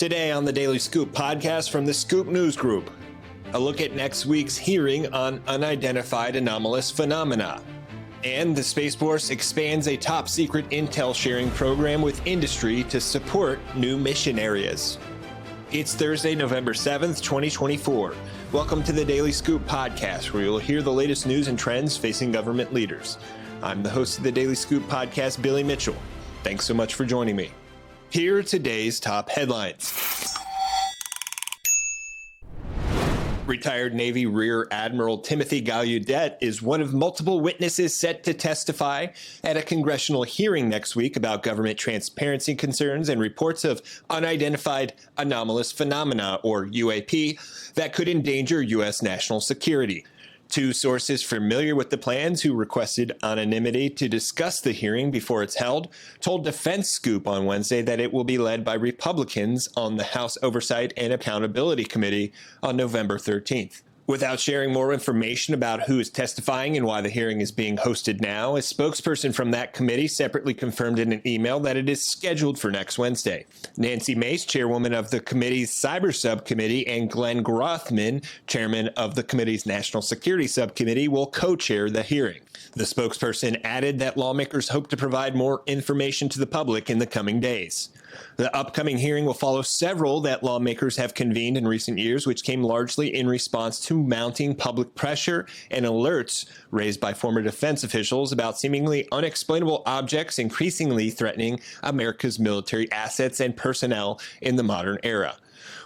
Today on the Daily Scoop podcast from the Scoop News Group, a look at next week's hearing on unidentified anomalous phenomena. And the Space Force expands a top-secret intel sharing program with industry to support new mission areas. It's Thursday, November 7th, 2024. Welcome to the Daily Scoop podcast, where you'll hear the latest news and trends facing government leaders. I'm the host of the Daily Scoop podcast, Billy Mitchell. Thanks so much for joining me. Here are today's top headlines. Retired Navy Rear Admiral Timothy Gallaudet is one of multiple witnesses set to testify at a congressional hearing next week about government transparency concerns and reports of unidentified anomalous phenomena, or UAP, that could endanger U.S. national security. Two sources familiar with the plans who requested anonymity to discuss the hearing before it's held told Defense Scoop on Wednesday that it will be led by Republicans on the House Oversight and Accountability Committee on November 13th. Without sharing more information about who is testifying and why the hearing is being hosted now, a spokesperson from that committee separately confirmed in an email that it is scheduled for next Wednesday. Nancy Mace, chairwoman of the committee's Cyber Subcommittee, and Glenn Grothman, chairman of the committee's National Security Subcommittee, will co-chair the hearing. The spokesperson added that lawmakers hope to provide more information to the public in the coming days. The upcoming hearing will follow several that lawmakers have convened in recent years, which came largely in response to mounting public pressure and alerts raised by former defense officials about seemingly unexplainable objects increasingly threatening America's military assets and personnel in the modern era.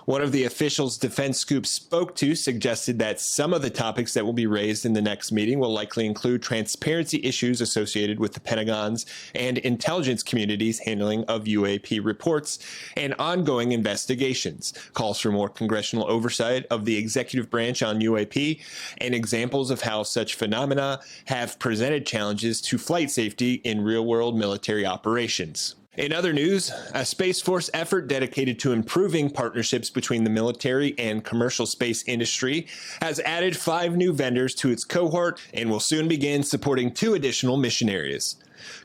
One of the officials Defense Scoop spoke to suggested that some of the topics that will be raised in the next meeting will likely include transparency issues associated with the Pentagon's and intelligence community's handling of UAP reports and ongoing investigations, calls for more congressional oversight of the executive branch on UAP, and examples of how such phenomena have presented challenges to flight safety in real-world military operations. In other news, a Space Force effort dedicated to improving partnerships between the military and commercial space industry has added 5 new vendors to its cohort and will soon begin supporting 2 additional mission areas.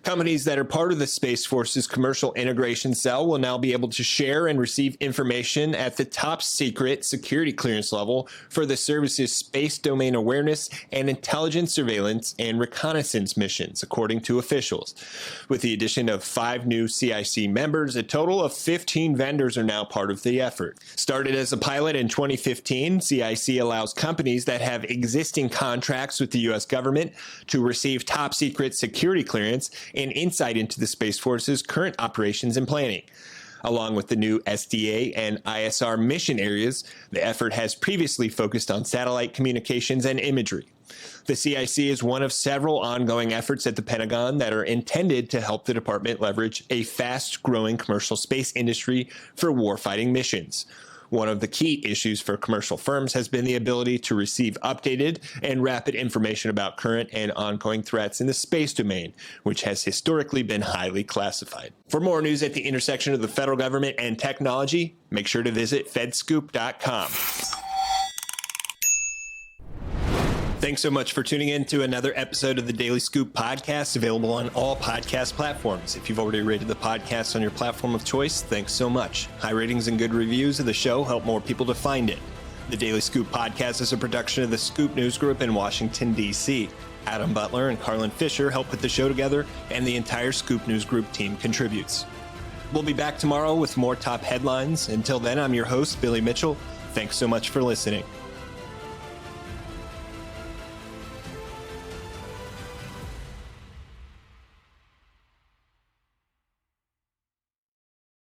Companies that are part of the Space Force's commercial integration cell will now be able to share and receive information at the top secret security clearance level for the service's space domain awareness and intelligence surveillance and reconnaissance missions, according to officials. With the addition of 5 new CIC members, a total of 15 vendors are now part of the effort. Started as a pilot in 2015, CIC allows companies that have existing contracts with the U.S. government to receive top secret security clearance and insight into the Space Force's current operations and planning. Along with the new SDA and ISR mission areas, the effort has previously focused on satellite communications and imagery. The CIC is one of several ongoing efforts at the Pentagon that are intended to help the department leverage a fast-growing commercial space industry for warfighting missions. One of the key issues for commercial firms has been the ability to receive updated and rapid information about current and ongoing threats in the space domain, which has historically been highly classified. For more news at the intersection of the federal government and technology, make sure to visit fedscoop.com. Thanks so much for tuning in to another episode of the Daily Scoop podcast, available on all podcast platforms. If you've already rated the podcast on your platform of choice, thanks so much. High ratings and good reviews of the show help more people to find it. The Daily Scoop podcast is a production of the Scoop News Group in Washington, D.C. Adam Butler and Carlin Fisher help put the show together, and the entire Scoop News Group team contributes. We'll be back tomorrow with more top headlines. Until then, I'm your host, Billy Mitchell. Thanks so much for listening.